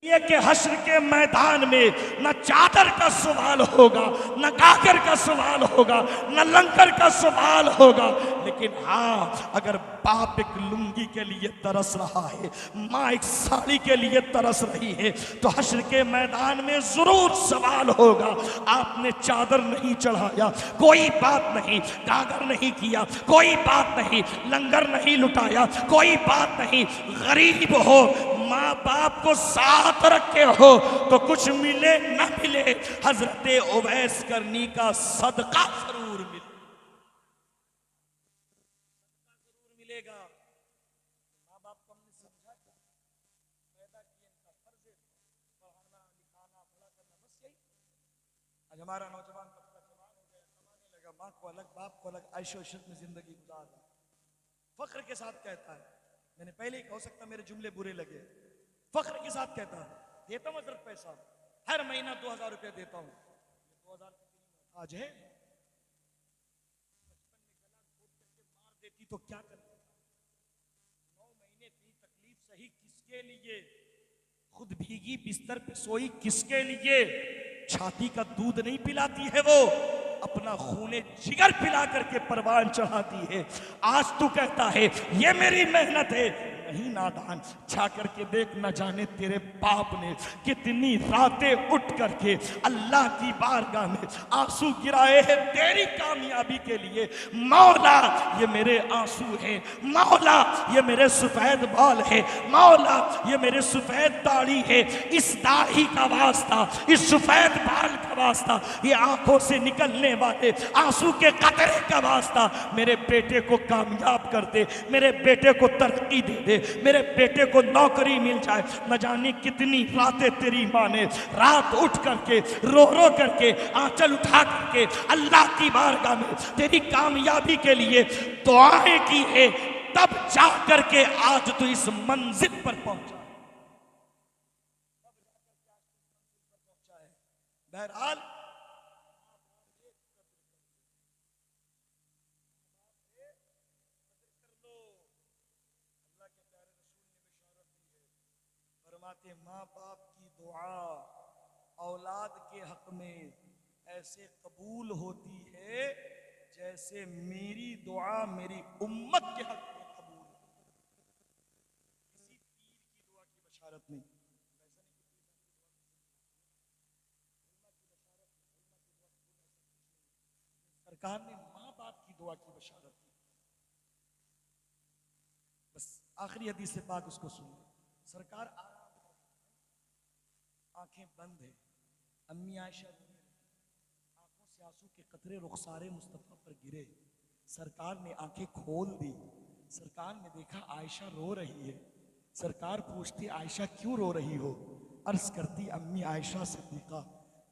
ये कि हश्र के मैदान में न चादर का सवाल होगा, न गागर का सवाल होगा, न लंगर का सवाल होगा। लेकिन हाँ, अगर बाप एक लुंगी के लिए तरस रहा है, माँ एक साड़ी के लिए तरस रही है, तो हश्र के मैदान में जरूर सवाल होगा। आपने चादर नहीं चढ़ाया, कोई बात नहीं, गागर नहीं किया, कोई बात नहीं, लंगर नहीं लुटाया, कोई बात नहीं, गरीब हो, माँ बाप को साथ रखे हो, तो कुछ मिले न मिले, हजरत उवैस करनी का सदका जरूर मिलेगा। माँ बाप को हमने समझा, पैदा किए, इनका फर्ज है पढ़ाना लिखाना बड़ा करना, बस यही। आज हमारा नौजवान तबका जवान हो गया, कमाने लगा, माँ को अलग बाप को अलग ऐशो इशरत में जिंदगी गुजार रहा, फख्र के साथ कहता है। मैंने पहले ही, हो सकता मेरे जुमले बुरे लगे, फख्र के साथ कहता है, देता हूं हजरत पैसा, हर महीना 2000 रुपया देता हूं। 2000 आज है, बचपन में गला घोट करके मार देती तो क्या करता? 9 महीने इतनी तकलीफ सही किसके लिए? खुद भीगी बिस्तर पे सोई किसके लिए? छाती का दूध नहीं पिलाती है वो, अपना खूने जिगर पिला करके परवान चढ़ाती है। आज तू कहता है ये मेरी मेहनत है, नहीं नादान, छा करके देख, न जाने तेरे बाप ने कितनी रातें उठ करके अल्लाह की बारगाह में आंसू गिराए हैं तेरी कामयाबी के लिए। मौला ये मेरे आंसू हैं, मौला ये मेरे सफेद बाल है, मौला ये मेरे सफेद दाढ़ी है, इस दाढ़ी का वास्ता, इस सफेद बाल का वास्ता, ये आंखों से निकलने वाले आंसू के कतरे का वास्ता, मेरे बेटे को कामयाब कर दे, मेरे बेटे को तरक्की दे दे, मेरे बेटे को नौकरी मिल जाए। न जाने कितनी रातें तेरी माँ ने रात उठ करके रो रो करके आंचल उठा करके अल्लाह की बारगाह में तेरी कामयाबी के लिए दुआएं की है, तब जा करके आज तू इस मंजिल पर पहुंचा है। बहरहाल माँ बाप की दुआ औलाद के हक में ऐसे कबूल होती है जैसे मेरी दुआ मेरी उम्मत के हक में कबूल है। किसी पीर की दुआ की बशारत नहीं, सरकार ने माँ बाप की दुआ की बशारत दी। बस आखिरी हदीस से पाक उसको सुन, सरकार आंखें बंद है, अम्मी आयशा आंखों से आंसू के कतरे रुखसारे मुस्तफा पर गिरे, सरकार ने आंखें खोल दी, सरकार ने देखा आयशा रो रही है। सरकार पूछती आयशा क्यों रो रही हो? अर्ज करती अम्मी आयशा सिद्दीक़ा,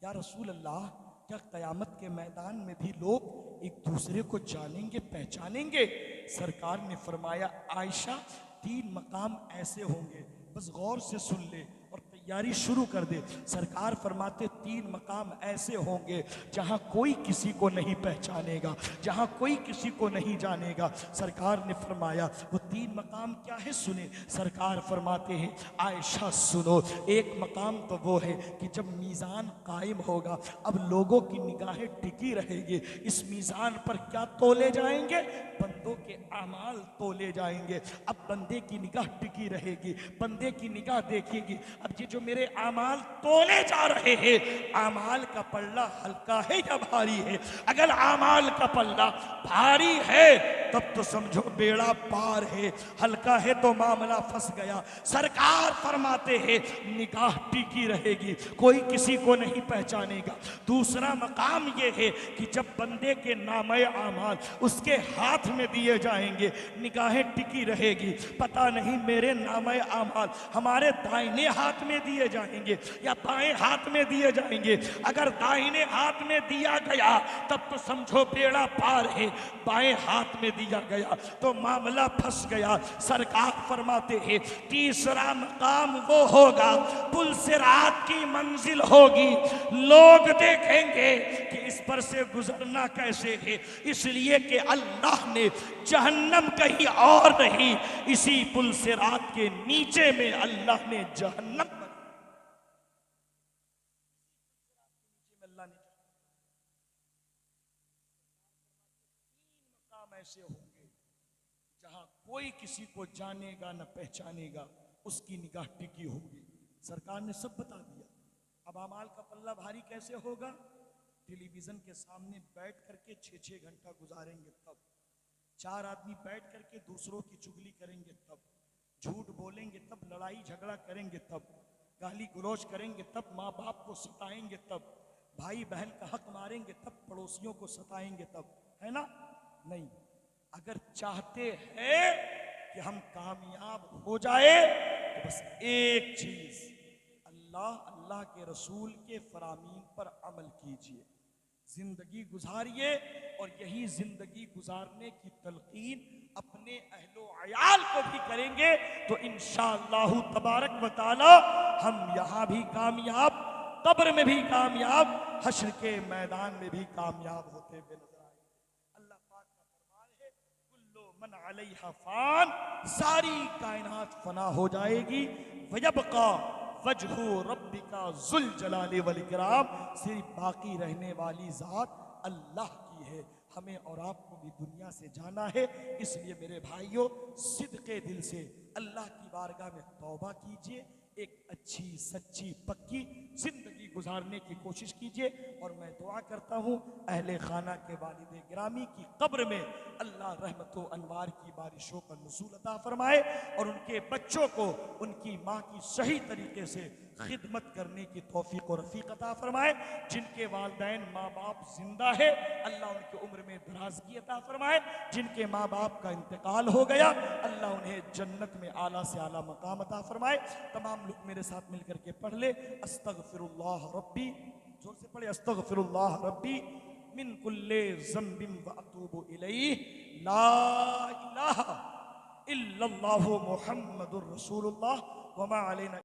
या रसूल अल्लाह, क्या क़यामत के मैदान में भी लोग एक दूसरे को जानेंगे पहचानेंगे? सरकार ने फरमाया आयशा 3 मकाम ऐसे होंगे, बस गौर से सुन ले और तैयारी शुरू कर दे। सरकार फरमाते 3 मकाम ऐसे होंगे जहां कोई किसी को नहीं पहचानेगा, जहां कोई किसी को नहीं जानेगा। सरकार ने फरमाया वो 3 मकाम क्या है? सुने। सरकार फरमाते हैं आयशा सुनो, एक मकाम तो वो है कि जब मीज़ान कायम होगा, अब लोगों की निगाहें टिकी रहेगी। इस मीज़ान पर क्या तोले जाएंगे? बंदों के आमाल तोले जाएंगे। अब बंदे की निगाह टिकी रहेगी, बंदे की निगाह देखेगी। अब ये जो मेरे आमाल तोले जा रहे हैं, आमाल का पल्ला हल्का है या भारी है? अगर आमाल का पल्ला भारी है तब तो समझो बेड़ा पार है, हल्का है तो मामला फंस गया। सरकार फरमाते हैं निगाह टिकी रहेगी, कोई किसी को नहीं पहचानेगा। दूसरा मकाम ये है कि जब बंदे के नामे आमाल उसके हाथ में दिए जाएंगे, निगाहें टिकी रहेगी। पता नहीं मेरे नामे आमाल हमारे दाहिने हाथ में दिए जाएंगे या बाएं हाथ में दिए जाएंगे। अगर दाहिने हाथ में दिया गया तब तो समझो बेड़ा पार है, बाएं हाथ में दिया गया तो मामला फंस गया। सरकार फरमाते हैं तीसरा मकाम वो होगा, पुल सिरात की मंजिल होगी, लोग देखेंगे कि इस पर से गुजरना कैसे है, इसलिए कि अल्लाह ने जहन्नम कहीं और नहीं, इसी पुल सिरात के नीचे में अल्लाह ने जहन्नम। ऐसे होंगे जहां कोई किसी को जानेगा न पहचानेगा, उसकी निगाह टिकी होगी। सरकार ने सब बता दिया। अब अमाल का पल्ला भारी कैसे होगा? टेलीविजन के सामने बैठ करके 6-6 घंटा गुजारेंगे तब, 4 आदमी बैठ करके दूसरों की चुगली करेंगे तब, झूठ बोलेंगे तब, लड़ाई झगड़ा करेंगे तब, गाली गलौज करेंगे तब, माँ बाप को सताएंगे तब, भाई बहन का हक मारेंगे तब, पड़ोसियों को सताएंगे तब, है ना? नहीं, अगर चाहते हैं कि हम कामयाब हो जाए तो बस एक चीज, अल्लाह अल्लाह के रसूल के फरामीन पर अमल कीजिए, जिंदगी गुजारिए और यही जिंदगी गुजारने की तलकीन अपने अहलो अयाल को भी करेंगे तो इंशाअल्लाह तबारक व तआला हम यहाँ भी कामयाब, कब्र में भी कामयाब, हश्र के मैदान में भी कामयाब होते हुए नजर आएंगे। अल्लाह पाक का फरमान है, कुल्लु मन अलैहा फान, सारी कायनात फना हो जाएगी, वयबका वजहु रब्बिका जुल जलाली वल इकराम, सिर्फ बाकी रहने वाली जात अल्लाह की है। हमें और आपको भी दुनिया से जाना है, इसलिए मेरे भाइयों सिद्के दिल से अल्लाह की बारगाह में तौबा कीजिए, एक अच्छी सच्ची पक्की जिंदगी गुजारने की कोशिश कीजिए। और मैं दुआ करता हूँ अहले खाना के वालिद गिरामी की कब्र में अल्लाह रहमतो अनवार की बारिशों का नुज़ूल अता फरमाए और उनके बच्चों को उनकी माँ की सही तरीके से खिदमत करने की तौफीक और रफ़ीक अता फरमाए। जिनके वालिदैन माँ बाप जिंदा है अल्लाह उनकी उम्र में दराजगी अता फरमाए, जिनके माँ बाप का इंतकाल हो गया अल्लाह उन्हें जन्नत में आला से आला मकाम अता फरमाए। तमाम लोग मेरे साथ मिलकर के पढ़ ले, अस्तगफिरुल्लाह रब्बी, जोर से पढ़े, अस्तगफिरुल्लाह रब्बी मिन कुल्ले ज़ंबिन व अतूबु इलैहि, ला इलाहा इल्लल्लाहु मुहम्मदुर रसूलुल्लाह व मा अलैना।